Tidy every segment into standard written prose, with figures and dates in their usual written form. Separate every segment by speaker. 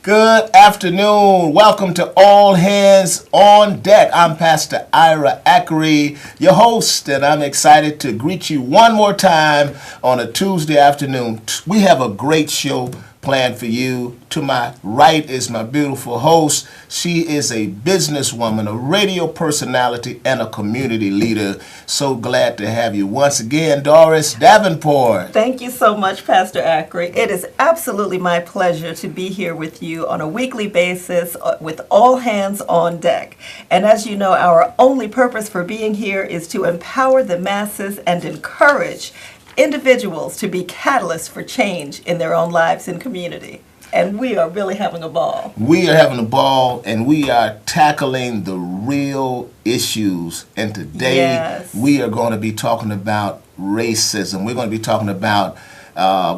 Speaker 1: Good afternoon. Welcome to All Hands on Deck. I'm Pastor Ira Acree, your host, and I'm excited to greet you one more time on a Tuesday afternoon. We have a great show planned for you. To my right is my beautiful host. She is a businesswoman, a radio personality, and a community leader. So glad to have you once again, Doris Davenport.
Speaker 2: Thank you so much, Pastor Acree. It is absolutely my pleasure to be here with you on a weekly basis with All Hands on Deck. And as you know, our only purpose for being here is to empower the masses and encourage individuals to be catalysts for change in their own lives and community. And we are really having a ball.
Speaker 1: We are having a ball, and we are tackling the real issues. And today we are going to be talking about racism. We're going to be talking about,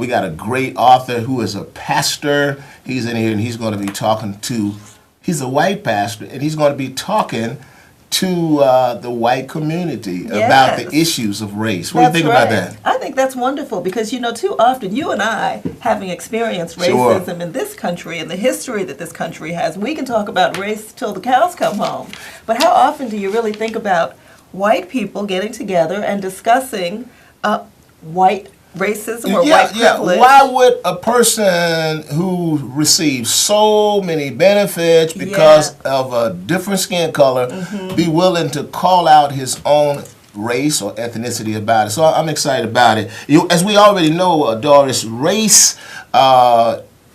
Speaker 1: we got a great author who is a pastor. He's in here, and he's going to be talking to, he's a white pastor, and he's going to be talking to the white community about the issues of race. What do you think about that?
Speaker 2: I think that's wonderful because, you know, too often you and I, having experienced racism in this country and the history that this country has, we can talk about race till the cows come home. But how often do you really think about white people getting together and discussing white racism or white privilege?
Speaker 1: Why would a person who receives so many benefits because of a different skin color be willing to call out his own race or ethnicity about it? So I'm excited about it. As we already know, Doris, race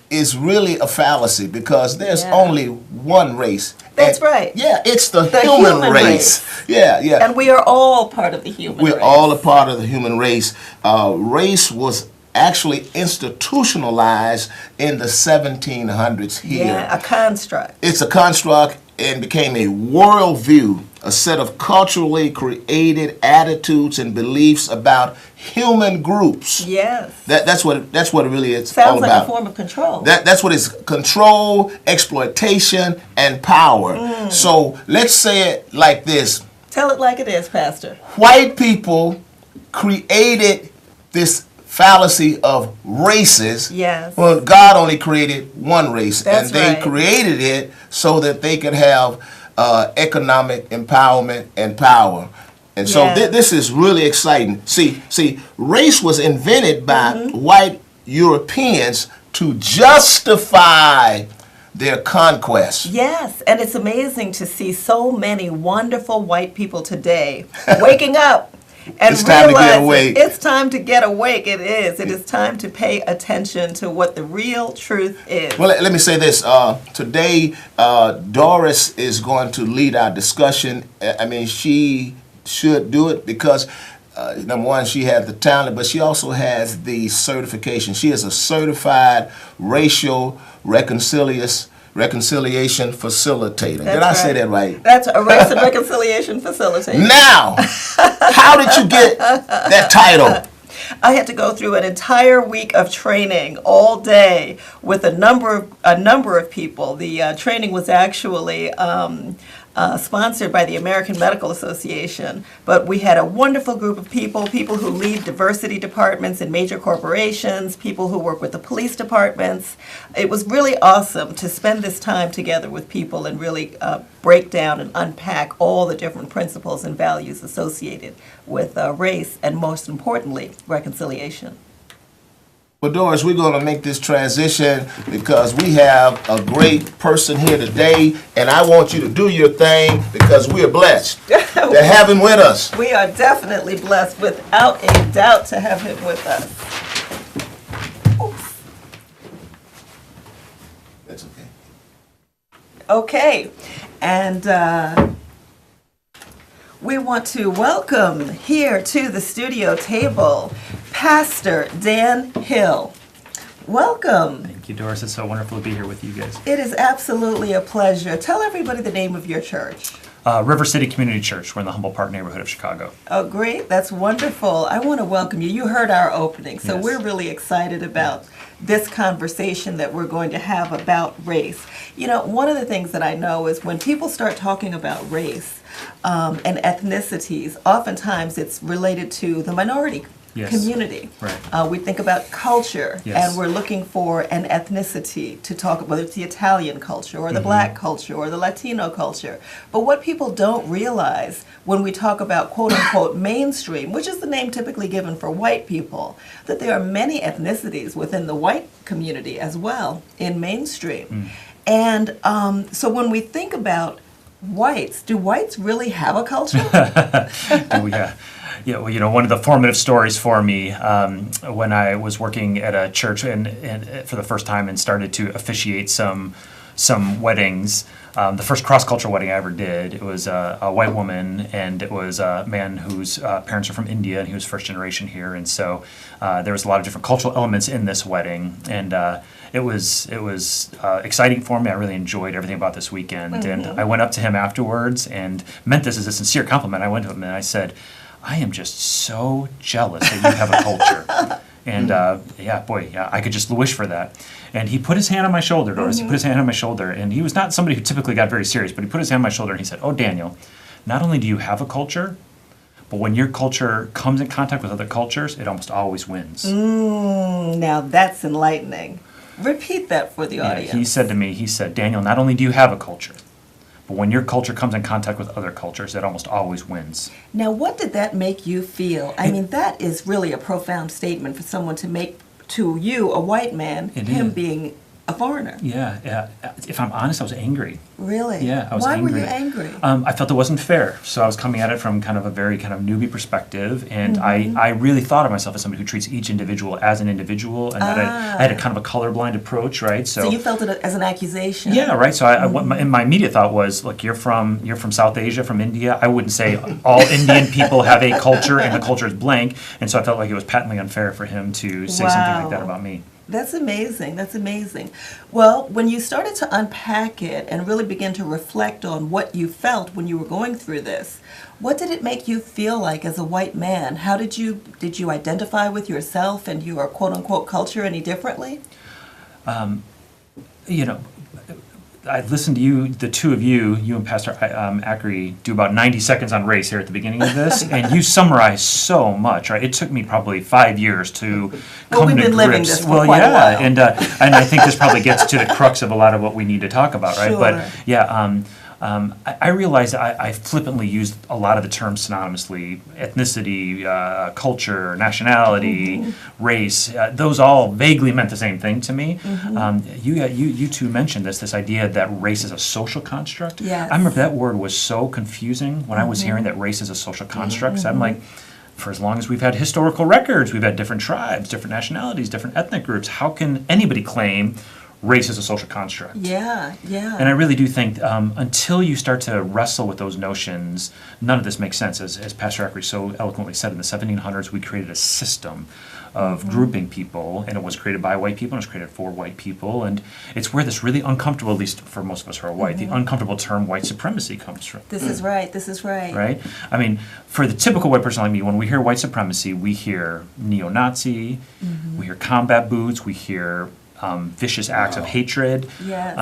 Speaker 1: is really a fallacy because there's only one race.
Speaker 2: That's right.
Speaker 1: Yeah, it's the human race. Yeah.
Speaker 2: And we are all part of the human race.
Speaker 1: We're all a part of the human race. Race was actually institutionalized in the 1700s here.
Speaker 2: Yeah, a construct.
Speaker 1: It's a construct and became a worldview, a set of culturally created attitudes and beliefs about human groups.
Speaker 2: Yes.
Speaker 1: That's what it really is
Speaker 2: Sounds
Speaker 1: all
Speaker 2: like
Speaker 1: about.
Speaker 2: a form of control.
Speaker 1: That's what it's control, exploitation, and power. So let's say it like this.
Speaker 2: Tell it like it is, Pastor.
Speaker 1: White people created this fallacy of races.
Speaker 2: Yes.
Speaker 1: Well, God only created one race,
Speaker 2: That's
Speaker 1: and they
Speaker 2: right.
Speaker 1: created it so that they could have economic empowerment and power. And so this is really exciting. See, race was invented by white Europeans to justify their conquest.
Speaker 2: Yes, and it's amazing to see so many wonderful white people today waking up and
Speaker 1: It's time to get awake.
Speaker 2: It's time to get awake. It is. It is time to pay attention to what the real truth is.
Speaker 1: Well, let me say this. Today, Doris is going to lead our discussion. I mean, she should do it because, number one, she has the talent, but she also has the certification. She is a certified racial reconciliation facilitator. Did I say that right?
Speaker 2: That's a race and reconciliation facilitator.
Speaker 1: Now, how did you get that title?
Speaker 2: I had to go through an entire week of training all day with a number of people. The training was actually sponsored by the American Medical Association, but we had a wonderful group of people who lead diversity departments in major corporations, people who work with the police departments. It was really awesome to spend this time together with people and really break down and unpack all the different principles and values associated with race and, most importantly, reconciliation.
Speaker 1: Well, Doris, we're going to make this transition because we have a great person here today, and I want you to do your thing because we are blessed to have him with us.
Speaker 2: We are definitely blessed, without a doubt, to have him with us. Oops.
Speaker 1: That's okay.
Speaker 2: Okay, and we want to welcome here to the studio table Pastor Dan Hill. Welcome.
Speaker 3: Thank you, Doris. It's so wonderful to be here with you guys.
Speaker 2: It is absolutely a pleasure. Tell everybody the name of your church.
Speaker 3: River City Community Church. We're in the Humboldt Park neighborhood of Chicago.
Speaker 2: Oh, great. That's wonderful. I want to welcome you. You heard our opening, so
Speaker 3: Yes.
Speaker 2: we're really excited about this conversation that we're going to have about race. You know, one of the things that I know is when people start talking about race and ethnicities, oftentimes it's related to the minority
Speaker 3: Yes.
Speaker 2: community.
Speaker 3: Right.
Speaker 2: We think about culture,
Speaker 3: Yes.
Speaker 2: and we're looking for an ethnicity to talk about, whether it's the Italian culture or the black culture or the Latino culture. But what people don't realize when we talk about quote unquote mainstream, which is the name typically given for white people, that there are many ethnicities within the white community as well in mainstream. And so when we think about whites, do whites really have a culture?
Speaker 3: Yeah, well, one of the formative stories for me when I was working at a church and for the first time and started to officiate some weddings. The first cross-cultural wedding I ever did, it was a white woman, and it was a man whose parents are from India, and he was first generation here, and so there was a lot of different cultural elements in this wedding, and it was exciting for me. I really enjoyed everything about this weekend, and I went up to him afterwards and meant this as a sincere compliment. I went to him and I said, I am just so jealous that you have a culture. And I could just wish for that. And he put his hand on my shoulder, Doris. He put his hand on my shoulder, and he was not somebody who typically got very serious, but he put his hand on my shoulder and he said, "Oh, Daniel, not only do you have a culture, but when your culture comes in contact with other cultures, it almost always wins."
Speaker 2: Now that's enlightening. Repeat that for the audience.
Speaker 3: He said to me, "Daniel, not only do you have a culture, but when your culture comes in contact with other cultures, it almost always wins."
Speaker 2: Now, what did that make you feel? I mean, that is really a profound statement for someone to make to you, a white man, him being a foreigner.
Speaker 3: Yeah. If I'm honest, I was angry.
Speaker 2: Really?
Speaker 3: Yeah, I was
Speaker 2: Why
Speaker 3: angry.
Speaker 2: were you angry?
Speaker 3: I felt it wasn't fair. So I was coming at it from kind of a very kind of newbie perspective, and I really thought of myself as somebody who treats each individual as an individual, and that I had a kind of a colorblind approach, right?
Speaker 2: So you felt it as an accusation.
Speaker 3: Yeah, right. So my immediate thought was, look, you're from South Asia, from India. I wouldn't say all Indian people have a culture, and the culture is blank. And so I felt like it was patently unfair for him to say something like that about me.
Speaker 2: That's amazing. That's amazing. Well, when you started to unpack it and really begin to reflect on what you felt when you were going through this, what did it make you feel like as a white man? How did you identify with yourself and your quote unquote culture any differently?
Speaker 3: I listened to you, the two of you and Pastor Acree, do about 90 seconds on race here at the beginning of this, and you summarize so much, right? It took me probably 5 years to come
Speaker 2: we've
Speaker 3: to
Speaker 2: been
Speaker 3: grips.
Speaker 2: living this for quite a while.
Speaker 3: And I think this probably gets to the crux of a lot of what we need to talk about, right?
Speaker 2: Sure.
Speaker 3: But I realized I flippantly used a lot of the terms synonymously: ethnicity, culture, nationality, race. Those all vaguely meant the same thing to me. You two mentioned this idea that race is a social construct.
Speaker 2: Yes.
Speaker 3: I remember that word was so confusing when I was hearing that race is a social construct. So I'm like, for as long as we've had historical records, we've had different tribes, different nationalities, different ethnic groups. How can anybody claim race is a social construct?
Speaker 2: Yeah.
Speaker 3: And I really do think until you start to wrestle with those notions, none of this makes sense. As Pastor Acree so eloquently said, in the 1700s, we created a system of grouping people, and it was created by white people, and it was created for white people, and it's where this really uncomfortable, at least for most of us who are white, the uncomfortable term white supremacy comes from.
Speaker 2: This is right.
Speaker 3: Right? I mean, for the typical white person like me, when we hear white supremacy, we hear neo-Nazi, we hear combat boots, we hear vicious acts of hatred.
Speaker 2: Yes.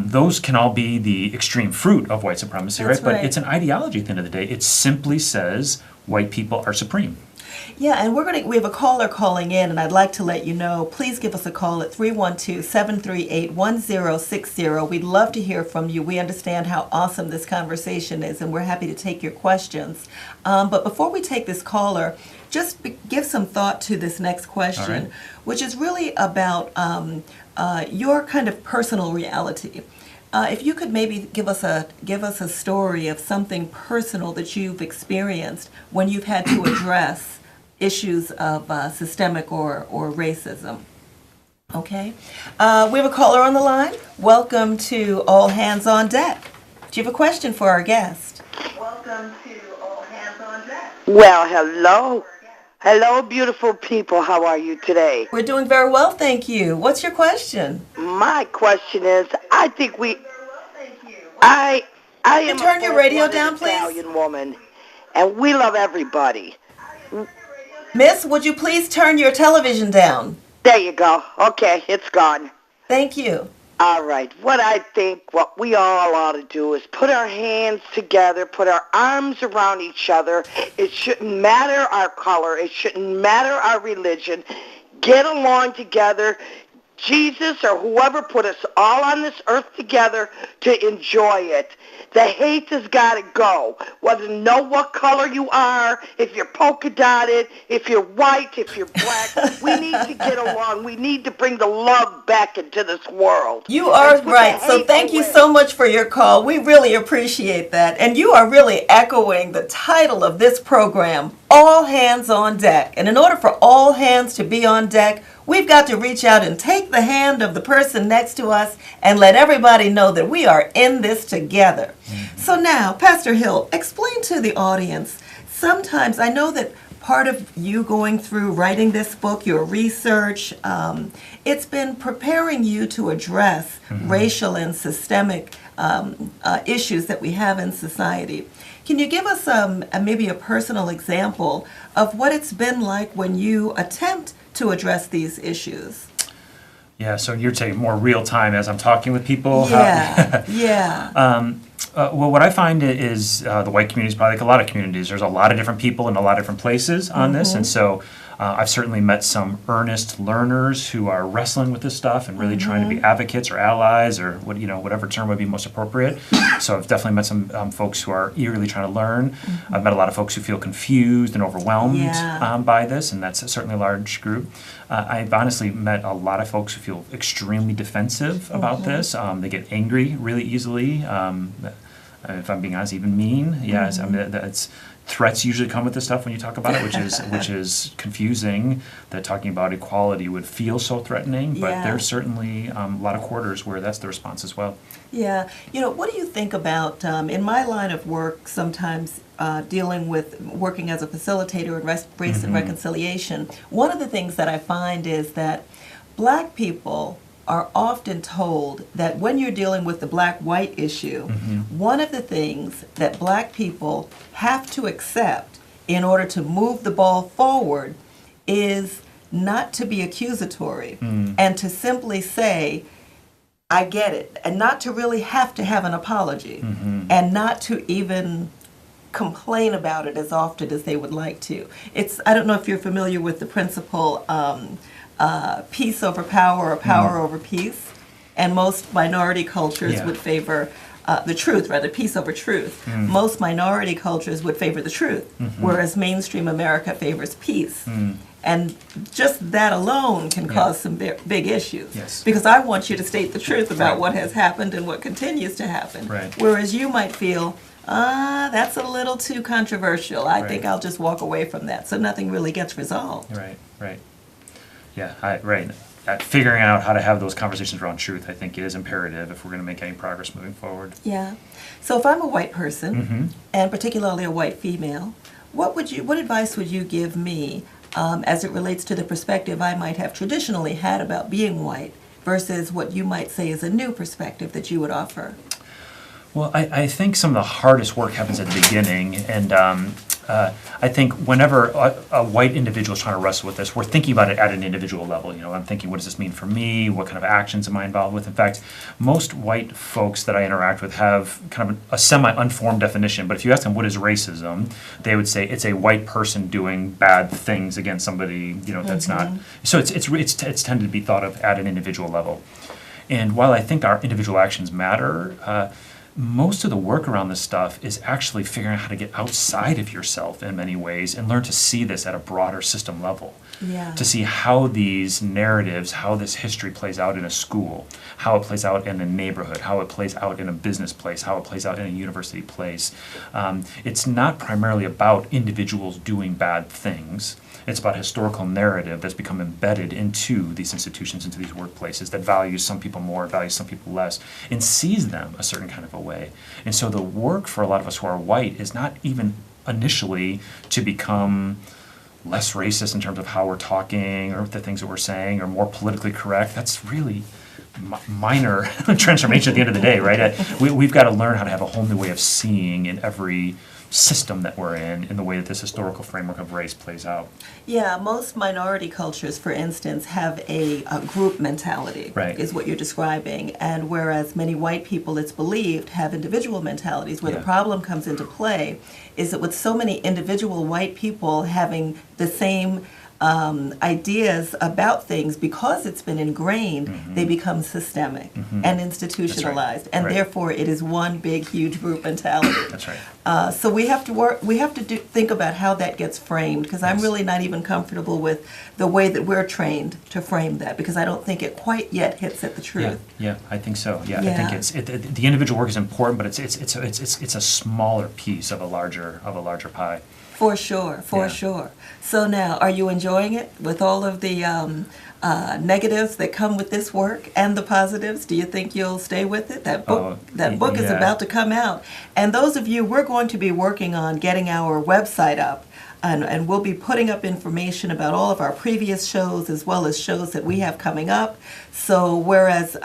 Speaker 3: Those can all be the extreme fruit of white supremacy,
Speaker 2: That's
Speaker 3: right?
Speaker 2: right.
Speaker 3: But it's an ideology at the end of the day. It simply says white people are supreme.
Speaker 2: Yeah, and we have a caller calling in, and I'd like to let you know, please give us a call at 312-738-1060. We'd love to hear from you. We understand how awesome this conversation is, and we're happy to take your questions. But before we take this caller, just give some thought to this next question,
Speaker 3: right.
Speaker 2: which is really about your kind of personal reality. If you could maybe give us a story of something personal that you've experienced when you've had to address issues of systemic or racism. Okay. We have a caller on the line. Welcome to All Hands on Deck. Do you have a question for our guest? Welcome to All Hands on Deck.
Speaker 4: Well, hello. Hello, beautiful people. How are you today?
Speaker 2: We're doing very well, thank you. What's your question?
Speaker 4: My question is, I think I am
Speaker 2: turn your radio down, please?
Speaker 4: Italian woman, and we love everybody.
Speaker 2: Miss, would you please turn your television down?
Speaker 4: There you go. Okay, it's gone.
Speaker 2: Thank you.
Speaker 4: All right. What we all ought to do is put our hands together, put our arms around each other. It shouldn't matter our color. It shouldn't matter our religion. Get along together. Jesus or whoever put us all on this earth together to enjoy it. The hate has got to go. Whether know what color you are, if you're polka dotted, if you're white, if you're black, we need to get along. We need to bring the love back into this world.
Speaker 2: You are right. So thank you so much for your call. We really appreciate that. And you are really echoing the title of this program, All Hands on Deck. And in order for all hands to be on deck, we've got to reach out and take the hand of the person next to us and let everybody know that we are in this together. Mm-hmm. So now, Pastor Hill, explain to the audience, sometimes I know that part of you going through writing this book, your research, it's been preparing you to address racial and systemic issues that we have in society. Can you give us maybe a personal example of what it's been like when you attempt to address these issues?
Speaker 3: Yeah, so you're saying more real time as I'm talking with people?
Speaker 2: Yeah, yeah.
Speaker 3: Well, what I find is the white community is probably like a lot of communities. There's a lot of different people in a lot of different places on this, and so I've certainly met some earnest learners who are wrestling with this stuff and really trying to be advocates or allies or whatever term would be most appropriate. So I've definitely met some folks who are eagerly trying to learn. I've met a lot of folks who feel confused and overwhelmed by this, and that's certainly a large group. I've honestly met a lot of folks who feel extremely defensive about this. They get angry really easily. If I'm being honest, even mean. Yes, I mean that's. Threats usually come with this stuff when you talk about it, which is confusing. That talking about equality would feel so threatening, but there's certainly a lot of quarters where that's the response as well.
Speaker 2: Yeah, what do you think about in my line of work? Sometimes working as a facilitator in race and reconciliation. One of the things that I find is that Black people are often told that when you're dealing with the black-white issue, one of the things that Black people have to accept in order to move the ball forward is not to be accusatory and to simply say, I get it, and not to really have to have an apology and not to even complain about it as often as they would like to. I don't know if you're familiar with the principle peace over power or power over peace, and most minority cultures would favor peace over truth. Most minority cultures would favor the truth, whereas mainstream America favors peace. And just that alone can cause some big issues.
Speaker 3: Yes.
Speaker 2: Because I want you to state the truth about what has happened and what continues to happen.
Speaker 3: Right.
Speaker 2: Whereas you might feel, that's a little too controversial. I think I'll just walk away from that. So nothing really gets resolved.
Speaker 3: Right. Yeah, figuring out how to have those conversations around truth, I think, is imperative if we're going to make any progress moving forward.
Speaker 2: Yeah. So if I'm a white person, and particularly a white female, what advice would you give me as it relates to the perspective I might have traditionally had about being white versus what you might say is a new perspective that you would offer?
Speaker 3: Well, I think some of the hardest work happens at the beginning, and I think whenever a white individual is trying to wrestle with this, we're thinking about it at an individual level. I'm thinking, what does this mean for me? What kind of actions am I involved with? In fact, most white folks that I interact with have kind of a semi-unformed definition, but if you ask them what is racism, they would say it's a white person doing bad things against somebody, that's not. So it's tended to be thought of at an individual level. And while I think our individual actions matter, most of the work around this stuff is actually figuring out how to get outside of yourself in many ways and learn to see this at a broader system level.
Speaker 2: Yeah.
Speaker 3: To see how these narratives, how this history plays out in a school, how it plays out in a neighborhood, how it plays out in a business place, how it plays out in a university place. It's not primarily about individuals doing bad things. It's about historical narrative that's become embedded into these institutions, into these workplaces, that values some people more, values some people less, and sees them a certain kind of a way. And so the work for a lot of us who are white is not even initially to become less racist in terms of how we're talking or the things that we're saying, or more politically correct. That's really minor transformation at the end of the day, right? We've got to learn how to have a whole new way of seeing in every system that we're in the way that this historical framework of race plays out.
Speaker 2: Yeah, most minority cultures, for instance, have a group mentality,
Speaker 3: Right.
Speaker 2: is what you're describing. And whereas many white people, it's believed, have individual mentalities, where
Speaker 3: Yeah.
Speaker 2: the problem comes into play is that with so many individual white people having the same ideas about things, because it's been ingrained, they become systemic and institutionalized, and
Speaker 3: Right.
Speaker 2: therefore it is one big, huge group mentality.
Speaker 3: That's right.
Speaker 2: So we have to work. We have to think about how that gets framed, because I'm
Speaker 3: Yes.
Speaker 2: really not even comfortable with the way that we're trained to frame that, because I don't think it quite yet hits at the truth.
Speaker 3: Yeah, I think so. Yeah, I
Speaker 2: Yeah.
Speaker 3: think the individual work is important, but it's a smaller piece of a larger pie.
Speaker 2: For sure, for
Speaker 3: Yeah.
Speaker 2: sure. So now, are you enjoying it with all of the negatives that come with this work and the positives? Do you think you'll stay with it? That book is
Speaker 3: yeah.
Speaker 2: about to come out, and those of you, we're going to be working on getting our website up. And we'll be putting up information about all of our previous shows as well as shows that we have coming up. So whereas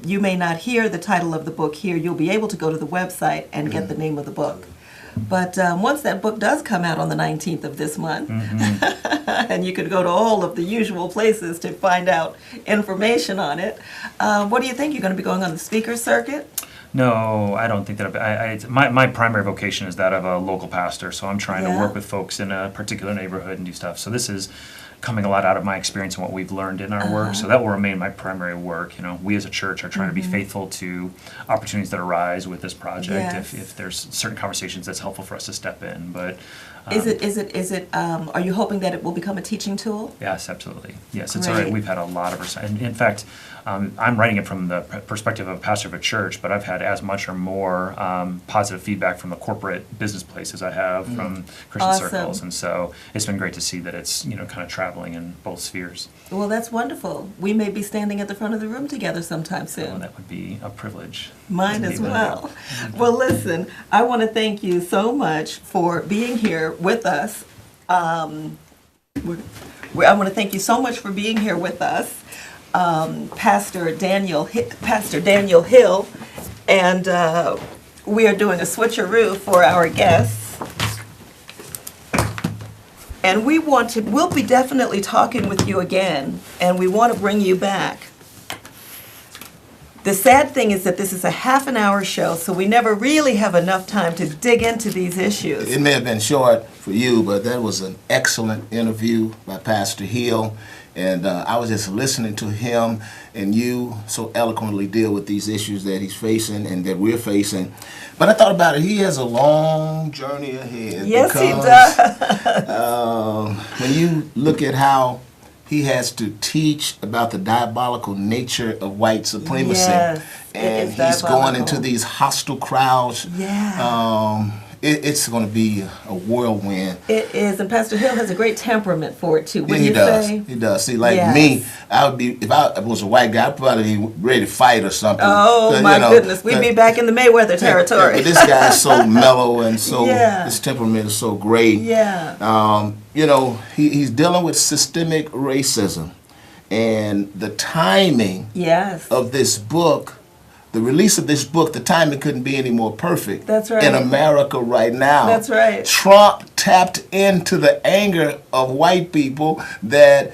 Speaker 2: you may not hear the title of the book here, you'll be able to go to the website and get the name of the book. But once that book does come out on the 19th of this month, and you could go to all of the usual places to find out information on it, what do you think? You're going to be going on the speaker circuit?
Speaker 3: No, I don't think that. My primary vocation is that of a local pastor, so I'm trying to
Speaker 2: Yeah.
Speaker 3: work with folks in a particular neighborhood and do stuff. So this is coming a lot out of my experience and what we've learned in our work. So that will remain my primary work. You know, we as a church are trying to be faithful to opportunities that arise with this project.
Speaker 2: Yes.
Speaker 3: If there's certain conversations that's helpful for us to step in, but
Speaker 2: Is it? Are you hoping that it will become a teaching tool?
Speaker 3: yes, absolutely. Yes, it's
Speaker 2: Great.
Speaker 3: all right. We've had a lot of and in fact, I'm writing it from the perspective of a pastor of a church, but I've had as much or more positive feedback from the corporate business places I have from Christian
Speaker 2: Awesome.
Speaker 3: circles, and so it's been great to see that it's kind of traveling in both spheres.
Speaker 2: Well, that's wonderful. We may be standing at the front of the room together sometime
Speaker 3: So
Speaker 2: soon.
Speaker 3: that would be a privilege.
Speaker 2: Mine as well. Well, listen, I want to thank you so much for being here with us. I want to thank you so much for being here with us, Pastor Daniel Hill, and we are doing a switcheroo for our guests. And we'll be definitely talking with you again, and we want to bring you back. The sad thing is that this is a half an hour show, so we never really have enough time to dig into these issues.
Speaker 1: It may have been short for you, but that was an excellent interview by Pastor Hill. And I was just listening to him and you so eloquently deal with these issues that he's facing and that we're facing. But I thought about it, he has a long journey ahead.
Speaker 2: Yes, he
Speaker 1: because,
Speaker 2: does.
Speaker 1: when you look at how he has to teach about the diabolical nature of white supremacy.
Speaker 2: Yes, it
Speaker 1: and
Speaker 2: is
Speaker 1: he's going
Speaker 2: diabolical.
Speaker 1: into these hostile crowds.
Speaker 2: Yeah.
Speaker 1: It's going to be a whirlwind.
Speaker 2: It is, and Pastor Hill has a great temperament for it too.
Speaker 1: Yeah,
Speaker 2: Wouldn't
Speaker 1: he
Speaker 2: you
Speaker 1: does.
Speaker 2: say?
Speaker 1: He does. See, like
Speaker 2: Yes.
Speaker 1: me, I would be, if I was a white guy, I'd probably be ready to fight or something.
Speaker 2: Oh,
Speaker 1: 'Cause,
Speaker 2: my goodness, we'd be back in the Mayweather territory.
Speaker 1: But this guy's so mellow and so,
Speaker 2: Yeah.
Speaker 1: his temperament is so great.
Speaker 2: Yeah.
Speaker 1: He's dealing with systemic racism. And the timing
Speaker 2: Yes.
Speaker 1: of this book, the release of this book, the timing couldn't be any more perfect.
Speaker 2: That's right.
Speaker 1: In America right now.
Speaker 2: That's right.
Speaker 1: Trump tapped into the anger of white people that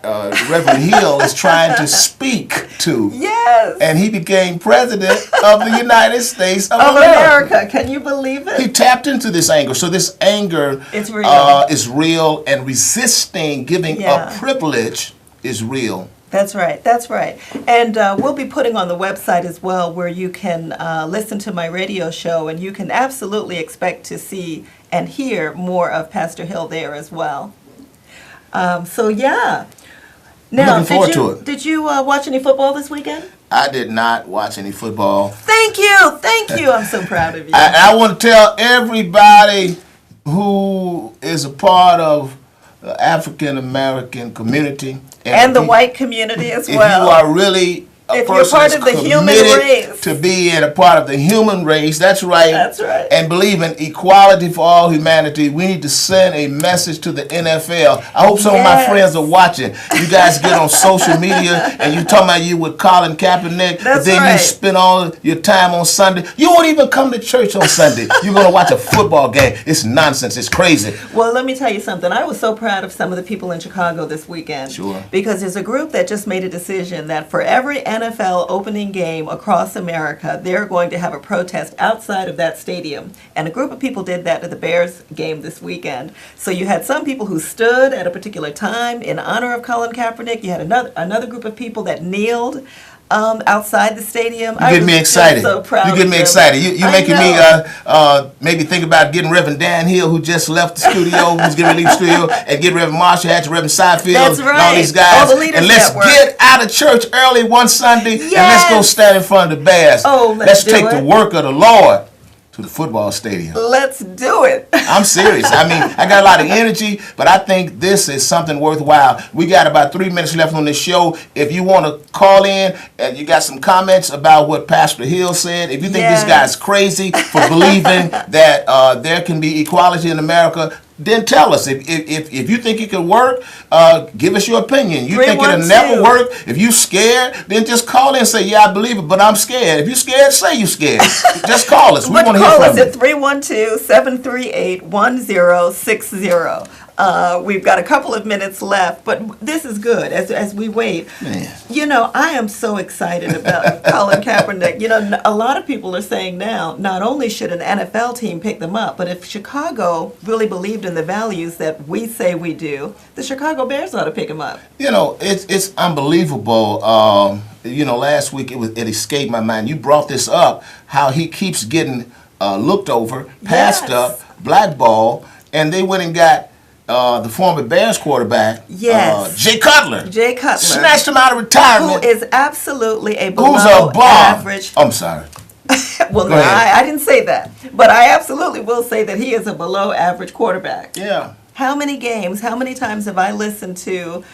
Speaker 1: Reverend Hill is trying to speak to.
Speaker 2: Yes.
Speaker 1: And he became president of the United States of
Speaker 2: Of
Speaker 1: America.
Speaker 2: America. Can you believe
Speaker 1: He
Speaker 2: it?
Speaker 1: tapped into this anger. So this anger
Speaker 2: It's real.
Speaker 1: is real, and resisting giving
Speaker 2: Yeah.
Speaker 1: up privilege is real.
Speaker 2: That's right. That's right. And we'll be putting on the website as well where you can listen to my radio show, and you can absolutely expect to see and hear more of Pastor Hill there as well. So yeah. Now,
Speaker 1: Looking forward to it.
Speaker 2: Did you watch any football this weekend?
Speaker 1: I did not watch any football.
Speaker 2: Thank you. Thank you. I'm so proud of you.
Speaker 1: I want to tell everybody who is a part of the African American community
Speaker 2: and the
Speaker 1: if
Speaker 2: white community as
Speaker 1: if
Speaker 2: well.
Speaker 1: you are really
Speaker 2: If you're
Speaker 1: person
Speaker 2: part
Speaker 1: is
Speaker 2: of the human
Speaker 1: committed
Speaker 2: race.
Speaker 1: to being a part of the human race, that's right.
Speaker 2: That's right.
Speaker 1: And believe in equality for all humanity, we need to send a message to the NFL. I hope some of my
Speaker 2: Yes.
Speaker 1: friends are watching. You guys get on social media and you talking about you with Colin Kaepernick, but
Speaker 2: That's
Speaker 1: then you
Speaker 2: right.
Speaker 1: spend all your time on Sunday. You won't even come to church on Sunday. You're going to watch a football game. It's nonsense. It's crazy.
Speaker 2: Well, let me tell you something. I was so proud of some of the people in Chicago this weekend.
Speaker 1: Sure.
Speaker 2: Because there's a group that just made a decision that for every NFL opening game across America, they're going to have a protest outside of that stadium. And a group of people did that at the Bears game this weekend. So you had some people who stood at a particular time in honor of Colin Kaepernick. You had another group of people that kneeled outside the stadium.
Speaker 1: You get me excited.
Speaker 2: So proud
Speaker 1: you get
Speaker 2: of
Speaker 1: me
Speaker 2: them.
Speaker 1: excited. You
Speaker 2: I
Speaker 1: making me
Speaker 2: know.
Speaker 1: maybe think about getting Reverend Dan Hill, who just left the studio, who's getting ready to leave the studio, and get Reverend Marshall Hatch, Reverend Seinfeld,
Speaker 2: That's
Speaker 1: and all
Speaker 2: right.
Speaker 1: these guys.
Speaker 2: All the leaders
Speaker 1: and let's
Speaker 2: network.
Speaker 1: get out of church early one Sunday and let's go
Speaker 2: Yes.
Speaker 1: stand in front of the Bears.
Speaker 2: Oh, let's do
Speaker 1: take
Speaker 2: it.
Speaker 1: the work of the Lord to the football stadium.
Speaker 2: Let's do it.
Speaker 1: I'm serious. I mean, I got a lot of energy, but I think this is something worthwhile. We got about 3 minutes left on this show. If you want to call in and you got some comments about what Pastor Hill said, if you think this
Speaker 2: Yes.
Speaker 1: guy's crazy for believing that there can be equality in America, then tell us. If you think it could work, give us your opinion. You think it'll never
Speaker 2: 312.
Speaker 1: work? If you scared, then just call in and say, yeah, I believe it, but I'm scared. If you're scared, say you're scared. Just call us. We
Speaker 2: But
Speaker 1: want to hear
Speaker 2: call
Speaker 1: from
Speaker 2: us
Speaker 1: you.
Speaker 2: at 312-738-1060. We've got a couple of minutes left, but this is good as we wait.
Speaker 1: Man.
Speaker 2: You know, I am so excited about Colin Kaepernick. You know, a lot of people are saying now, not only should an NFL team pick them up, but if Chicago really believed in the values that we say we do, the Chicago Bears ought to pick him up.
Speaker 1: You know, it's unbelievable. You know, last week it escaped my mind. You brought this up, how he keeps getting looked over, passed
Speaker 2: Yes.
Speaker 1: up, blackballed, and they went and got the former Bears quarterback,
Speaker 2: Yes.
Speaker 1: Jay Cutler.
Speaker 2: Jay Cutler,
Speaker 1: Snatched him out of
Speaker 2: who
Speaker 1: retirement.
Speaker 2: is absolutely a
Speaker 1: Who's a
Speaker 2: below
Speaker 1: bomb?
Speaker 2: average.
Speaker 1: I'm sorry.
Speaker 2: Well,
Speaker 1: Go
Speaker 2: no,
Speaker 1: ahead.
Speaker 2: I didn't say that, but I absolutely will say that he is a below average quarterback.
Speaker 1: Yeah.
Speaker 2: How many games, how many times have I listened to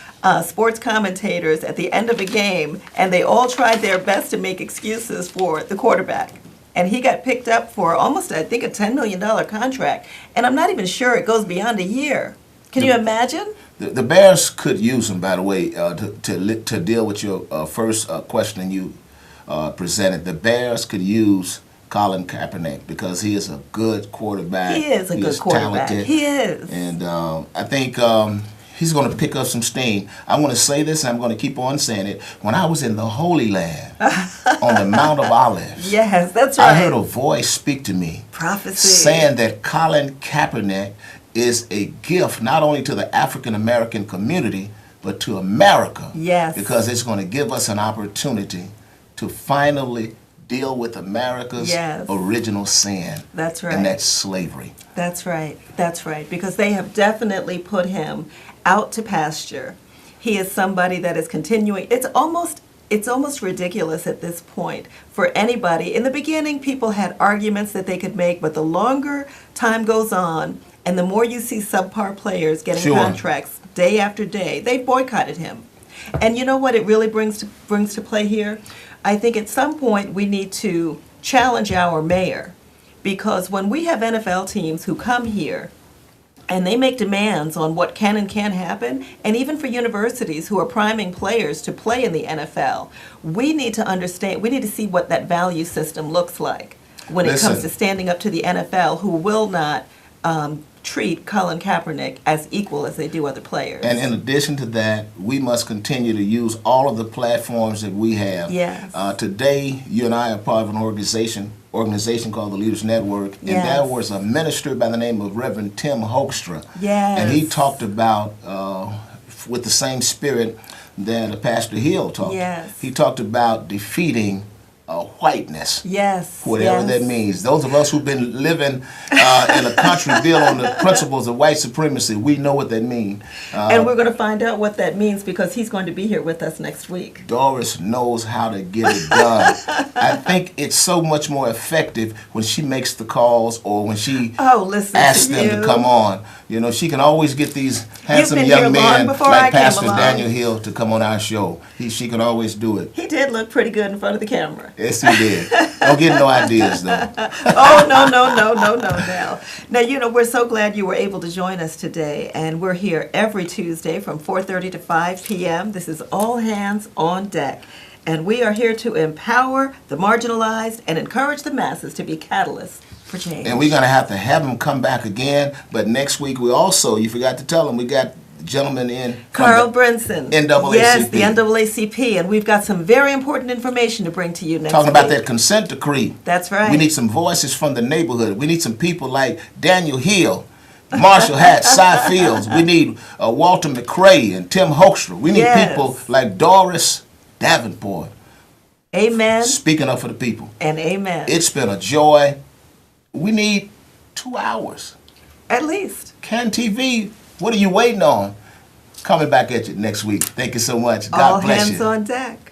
Speaker 2: sports commentators at the end of a game, and they all tried their best to make excuses for the quarterback? And he got picked up for almost, I think, a $10 million contract, and I'm not even sure it goes beyond a year. Can you imagine?
Speaker 1: The Bears could use him, by the way, to deal with your first question you presented. The Bears could use Colin Kaepernick because he is a good quarterback.
Speaker 2: He is a good quarterback.
Speaker 1: Talented.
Speaker 2: He is.
Speaker 1: And I think he's going to pick up some steam. I'm going to say this, and I'm going to keep on saying it. When I was in the Holy Land on the Mount of Olives,
Speaker 2: Yes, that's right.
Speaker 1: I heard a voice speak to me
Speaker 2: Prophecy.
Speaker 1: saying that Colin Kaepernick is a gift not only to the African American community, but to America.
Speaker 2: Yes.
Speaker 1: Because it's going to give us an opportunity to finally deal with America's
Speaker 2: Yes.
Speaker 1: original sin.
Speaker 2: That's right.
Speaker 1: And that's slavery.
Speaker 2: That's right. That's right. Because they have definitely put him out to pasture. He is somebody that is continuing. It's almost ridiculous at this point for anybody. In the beginning, people had arguments that they could make, but the longer time goes on and the more you see subpar players getting
Speaker 1: Sure.
Speaker 2: contracts day after day, they boycotted him. And you know what it really brings to play here? I think at some point we need to challenge our mayor, because when we have NFL teams who come here and they make demands on what can and can't happen, and even for universities who are priming players to play in the NFL, we need to understand, we need to see what that value system looks like when it comes to standing up to the NFL, who will not treat Colin Kaepernick as equal as they do other players.
Speaker 1: And in addition to that, we must continue to use all of the platforms that we have.
Speaker 2: Yes.
Speaker 1: Today, you and I are part of an organization called the Leaders Network, and
Speaker 2: Yes.
Speaker 1: there was a minister by the name of Reverend Tim Hoekstra.
Speaker 2: Yes.
Speaker 1: And he talked about, with the same spirit that Pastor Hill talked.
Speaker 2: Yes.
Speaker 1: He talked about defeating whiteness.
Speaker 2: Yes.
Speaker 1: Whatever that means. Those of us who've been living in a country built on the principles of white supremacy, we know what that means.
Speaker 2: And we're going to find out what that means because he's going to be here with us next week.
Speaker 1: Doris knows how to get it done. I think it's so much more effective when she makes the calls or when she asks them to come on. You know, she can always get these handsome young men like Pastor Daniel Hill to come on our show. She can always do it.
Speaker 2: He did look pretty good in front of the camera.
Speaker 1: Yes, he did. Don't get no ideas, though.
Speaker 2: Oh, no. Now, you know, we're so glad you were able to join us today, and we're here every Tuesday from 4:30 to 5 p.m. This is All Hands on Deck, and we are here to empower the marginalized and encourage the masses to be catalysts for change.
Speaker 1: And we're going to have him come back again, but next week we also, you forgot to tell him, we got gentleman in
Speaker 2: Carl Brinson.
Speaker 1: NAACP.
Speaker 2: Yes, the NAACP, and we've got some very important information to bring to you next week.
Speaker 1: Talking about that consent decree.
Speaker 2: That's right.
Speaker 1: We need some voices from the neighborhood. We need some people like Daniel Hill, Marshall Hatch, Cy Fields. We need Walter McCrae and Tim Hoekstra. We need people like Doris Davenport.
Speaker 2: Amen.
Speaker 1: Speaking up for the people.
Speaker 2: And amen.
Speaker 1: It's been a joy. We need 2 hours.
Speaker 2: At least.
Speaker 1: Can TV, what are you waiting on? Coming back at you next week. Thank you so much. God bless you.
Speaker 2: All hands on deck.